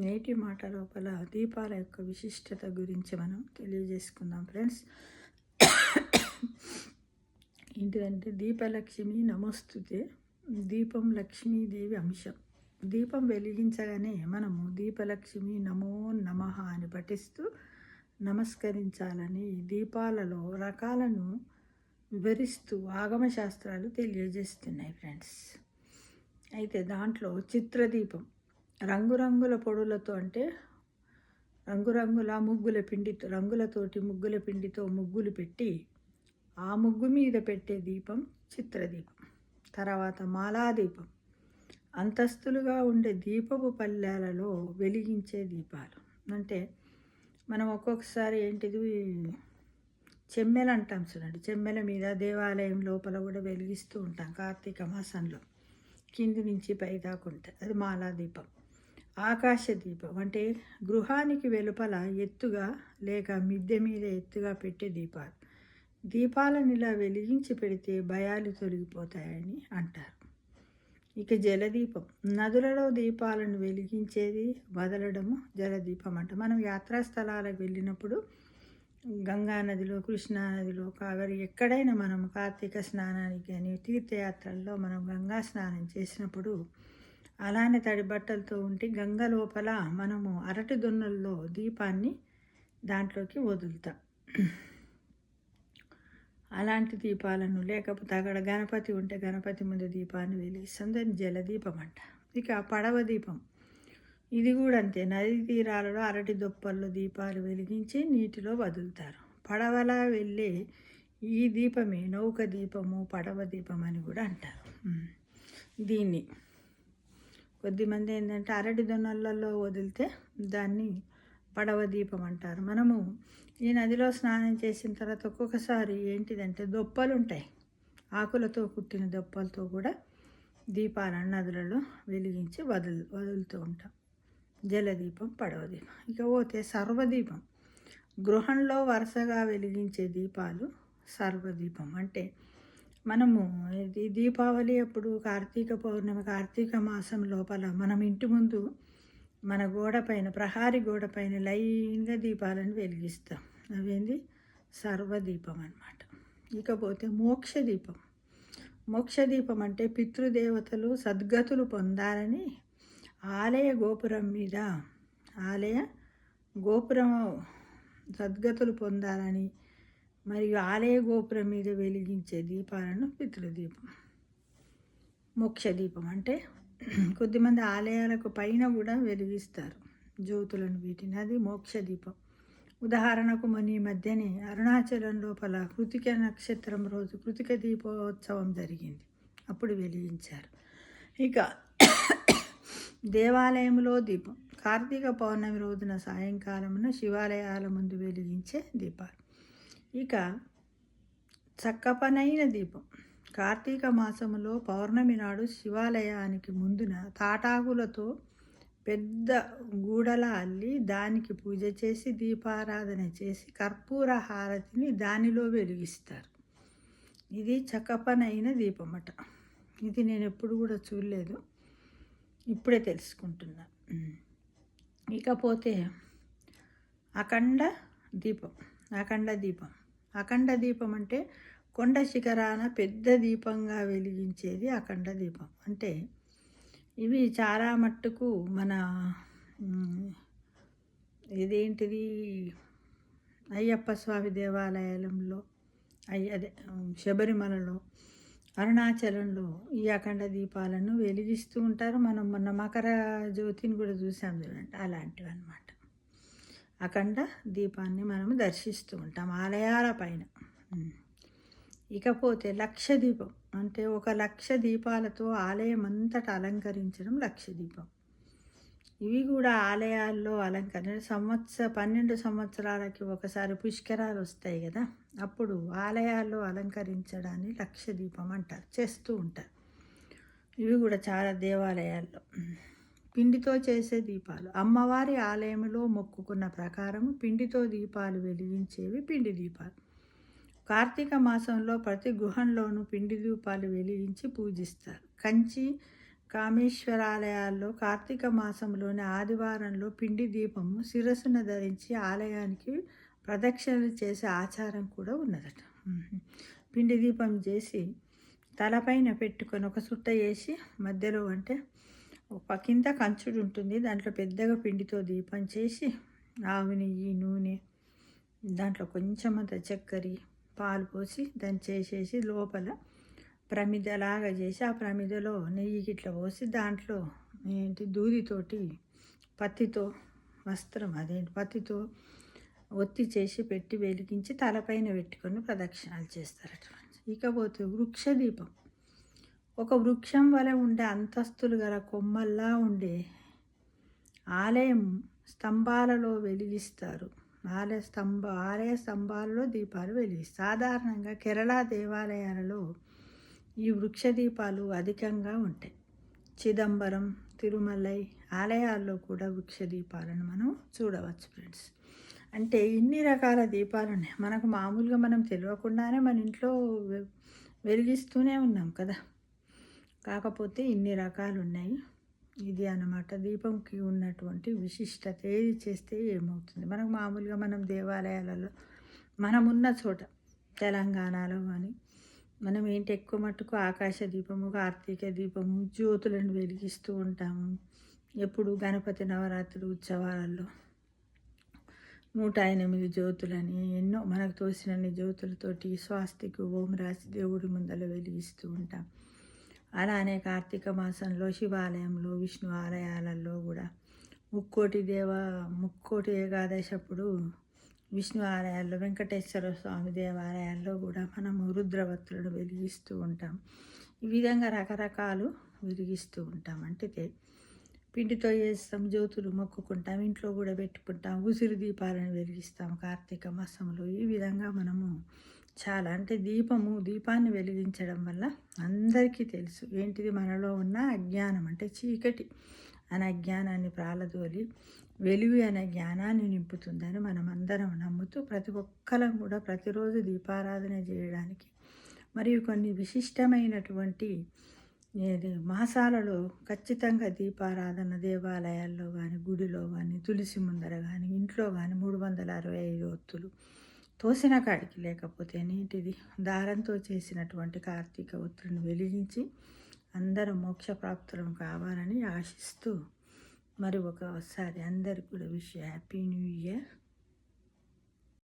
నేటి మాట లోపల దీపాల యొక్క విశిష్టత గురించి మనం తెలియజేసుకుందాం ఫ్రెండ్స్. ఏంటిదంటే దీపలక్ష్మి నమస్తుతే, దీపం లక్ష్మీదేవి అంశం. దీపం వెలిగించగానే మనము దీపలక్ష్మి నమో నమః అని పఠిస్తూ నమస్కరించాలని దీపాలలో రకాలను వివరిస్తూ ఆగమశాస్త్రాలు తెలియజేస్తున్నాయి ఫ్రెండ్స్. అయితే దాంట్లో చిత్రదీపం రంగురంగుల పొడులతో, అంటే రంగురంగుల ముగ్గుల పిండితో ముగ్గులు పెట్టి ఆ ముగ్గు మీద పెట్టే దీపం చిత్రదీపం. తర్వాత మాలాదీపం అంతస్తులుగా ఉండే దీపపు పల్లెలలో వెలిగించే దీపాలు. అంటే మనం ఒక్కొక్కసారి ఏంటిది చెమ్మెలు అంటాం చూడండి, చెమ్మెల మీద దేవాలయం లోపల కూడా వెలిగిస్తూ ఉంటాం కార్తీక మాసంలో. కింది నుంచి పై దాకా ఉంటుంది, అది మాలాదీపం. ఆకాశ దీపం అంటే గృహానికి వెలుపల ఎత్తుగా లేక మిద్దె మీద ఎత్తుగా పెట్టే దీపాలు. దీపాలను ఇలా వెలిగించి పెడితే భయాలు తొలగిపోతాయని అంటారు. ఇక జలదీపం నదులలో దీపాలను వెలిగించేది వదలడము జలదీపం అంట. మనం యాత్రా స్థలాలకు వెళ్ళినప్పుడు గంగా నదిలో, కృష్ణా నదిలో, కావేరి ఎక్కడైనా మనం కార్తీక స్నానానికి కానీ తీర్థయాత్రల్లో మనం గంగా స్నానం చేసినప్పుడు అలానే తడి బట్టలతో ఉంటే గంగ లోపల మనము అరటి దొన్నల్లో దీపాన్ని దాంట్లోకి వదులుతాం. అలాంటి దీపాలను, లేకపోతే అక్కడ గణపతి ఉంటే గణపతి ముందు దీపాన్ని వెలిగిస్తాం, దాన్ని జలదీపం అంట. ఇక పడవ దీపం, ఇది కూడా అంతే. నదీ తీరాలలో అరటి దొప్పల్లో దీపాలు వెలిగించి నీటిలో వదులుతారు. పడవలా వెళ్ళే ఈ దీపమే నౌక దీపము, పడవ దీపం అని కూడా అంటారు. దీన్ని కొద్దిమంది ఏంటంటే అరటి దొన్నలలో వదిలితే దాన్ని పడవ దీపం అంటారు. మనము ఈ నదిలో స్నానం చేసిన తర్వాత ఒక్కొక్కసారి ఏంటిదంటే దొప్పలు ఉంటాయి, ఆకులతో కుట్టిన దొప్పలతో కూడా దీపాలను నదులలో వెలిగించి వదులుతూ ఉంటాం. జలదీపం, పడవ దీపం. ఇక పోతే సర్వదీపం గృహంలో వరుసగా వెలిగించే దీపాలు సర్వదీపం. అంటే మనము ఇది దీపావళి అప్పుడు కార్తీక పౌర్ణమి, కార్తీక మాసం లోపల మనం ఇంటి ముందు మన గోడ పైన, ప్రహారీ గోడ పైన లైన్గా దీపాలను వెలిగిస్తాం. అవేంది సర్వదీపం అన్నమాట. ఇకపోతే మోక్షదీపం. మోక్షదీపం అంటే పితృదేవతలు సద్గతులు పొందాలని ఆలయ గోపురం సద్గతులు పొందాలని మరియు ఆలయ గోపురం మీద వెలిగించే దీపాలను పితృదీపం. మోక్షదీపం అంటే కొద్దిమంది ఆలయాలకు పైన కూడా వెలిగిస్తారు జ్యోతులను, వీటిని, అది మోక్షదీపం. ఉదాహరణకు మన ఈ మధ్యనే అరుణాచలం లోపల కృతిక నక్షత్రం రోజు కృతిక దీపోత్సవం జరిగింది, అప్పుడు వెలిగించారు. ఇక దేవాలయంలో దీపం కార్తీక పౌర్ణమి రోజున సాయంకాలమున శివాలయాల ముందు వెలిగించే దీపాలు. ఇక చక్కపనైన దీపం కార్తీక మాసములో పౌర్ణమి నాడు శివాలయానికి ముందున తాటాకులతో పెద్ద గూడల అల్లి దానికి పూజ చేసి దీపారాధన చేసి కర్పూర హారతిని దానిలో వెలిగిస్తారు. ఇది చక్కపనైన దీపం అట. ఇది నేను ఎప్పుడు కూడా చూడలేదు, ఇప్పుడే తెలుసుకుంటున్నా. ఇకపోతే అఖండ దీపం అంటే కొండ శిఖరాన పెద్ద దీపంగా వెలిగించేది అఖండ దీపం. అంటే ఇవి చాలా మట్టుకు మన ఇదేంటిది అయ్యప్ప స్వామి దేవాలయంలో, అదే శబరిమలలో, అరుణాచలంలో ఈ అఖండ దీపాలను వెలిగిస్తూ ఉంటారు. మనం మొన్న మకర జ్యోతిని కూడా చూసాం చూడండి, అలాంటివి అన్నమాట. అఖండ దీపాన్ని మనము దర్శిస్తూ ఉంటాం ఆలయాల పైన. ఇకపోతే లక్షదీపం అంటే 1,00,000 దీపాలతో ఆలయం అంతటా అలంకరించడం లక్షదీపం. ఇవి కూడా ఆలయాల్లో అలంకరణ 12 సంవత్సరాలకి ఒకసారి పుష్కరాలు వస్తాయి కదా, అప్పుడు ఆలయాల్లో అలంకరించడాన్ని లక్షదీపం అంటారు, చేస్తూ ఉంటారు. ఇవి కూడా చాలా దేవాలయాల్లో. పిండితో చేసే దీపాలు అమ్మవారి ఆలయంలో మొక్కుకున్న ప్రకారం పిండితో దీపాలు వెలిగించేవి పిండి దీపాలు. కార్తీక మాసంలో ప్రతి గృహంలోనూ పిండి దీపాలు వెలిగించి పూజిస్తారు. కంచి కామేశ్వరాలయాల్లో కార్తీక మాసంలోని ఆదివారంలో పిండి దీపము శిరస్సున ధరించి ఆలయానికి ప్రదక్షిణలు చేసే ఆచారం కూడా ఉన్నదట. పిండి దీపం చేసి తలపైన పెట్టుకొని ఒక సుట్ట వేసి మధ్యలో అంటే ఒక కింద కంచుడు ఉంటుంది, దాంట్లో పెద్దగా పిండితో దీపం చేసి ఆవు నెయ్యి నూనె దాంట్లో కొంచెమంత చక్కెర పాలు పోసి దాన్ని చేసేసి లోపల ప్రమిదలాగా చేసి ఆ ప్రమిదలో నెయ్యి గిట్ల పోసి దాంట్లో దూదితోటి పత్తితో వస్త్రం పత్తితో ఒత్తి చేసి పెట్టి వెలిగించి తలపైన పెట్టుకొని ప్రదక్షిణాలు చేస్తారట. ఇకపోతే వృక్ష దీపం ఒక వృక్షం వలె ఉండే అంతస్తులు గల కొమ్మల్లా ఉండే ఆలయం స్తంభాలలో వెలిగిస్తారు. ఆలయ స్తంభాలలో దీపాలు వెలిగిస్తారు. సాధారణంగా కేరళ దేవాలయాలలో ఈ వృక్ష దీపాలు అధికంగా ఉంటాయి. చిదంబరం, తిరుమలై ఆలయాల్లో కూడా వృక్ష దీపాలను మనం చూడవచ్చు ఫ్రెండ్స్. అంటే ఇన్ని రకాల దీపాలు ఉన్నాయి. మనకు మామూలుగా మనం తెలియకుండానే మన ఇంట్లో వెలిగిస్తూనే ఉన్నాం కదా. కాకపోతే ఇన్ని రకాలు ఉన్నాయి. ఇది అన్నమాట దీపంకి ఉన్నటువంటి విశిష్టత. ఏది చేస్తే ఏమవుతుంది, మనకు మామూలుగా మనం దేవాలయాలలో మనం ఉన్న చోట తెలంగాణలో కానీ మనం ఏంటి ఎక్కువ మట్టుకు ఆకాశ దీపము, కార్తీక దీపము, జ్యోతులను వెలిగిస్తూ ఉంటాము. ఎప్పుడు గణపతి నవరాత్రి ఉత్సవాలలో 108 జ్యోతులని ఎన్నో మనకు తోసినన్ని జ్యోతులతోటి స్వాస్తికు ఓం రాసి దేవుడి ముందర వెలిగిస్తూ ఉంటాం. అలానే కార్తీక మాసంలో శివాలయంలో విష్ణు ఆలయాలలో కూడా ముక్కోటి ఏకాదశి అప్పుడు విష్ణు ఆలయాల్లో వెంకటేశ్వర స్వామి దేవాలయాల్లో కూడా మనము రుద్రవత్తులను వెలిగిస్తూ ఉంటాం. ఈ విధంగా రకరకాలు వెలిగిస్తూ ఉంటాం. అంటే పిండితో చేస్తాం, జ్యోతులు మొక్కుకుంటాం, ఇంట్లో కూడా పెట్టుకుంటాం, ఉసిరి దీపాలను వెలిగిస్తాం కార్తీక మాసంలో. ఈ విధంగా మనము చాలా అంటే దీపాన్ని వెలిగించడం వల్ల అందరికీ తెలుసు ఏంటిది మనలో ఉన్న అజ్ఞానం అంటే చీకటి అనే అజ్ఞానాన్ని ప్రాలదోలి వెలుగు అనే జ్ఞానాన్ని నింపుతుందని మనం అందరం నమ్ముతూ ప్రతి ఒక్కరం కూడా ప్రతిరోజు దీపారాధన చేయడానికి మరియు కొన్ని విశిష్టమైనటువంటి మాసాలలో ఖచ్చితంగా దీపారాధన దేవాలయాల్లో కానీ గుడిలో కానీ తులసి ముందర కానీ ఇంట్లో కానీ 365 ఒత్తులు తోసిన కాడికి లేకపోతే నీటిది దారంతో చేసినటువంటి కార్తీక ఒత్తులను వెలిగించి అందరూ మోక్షప్రాప్తులం కావాలని ఆశిస్తూ మరి ఒకసారి అందరికీ కూడా హ్యాపీ న్యూ ఇయర్.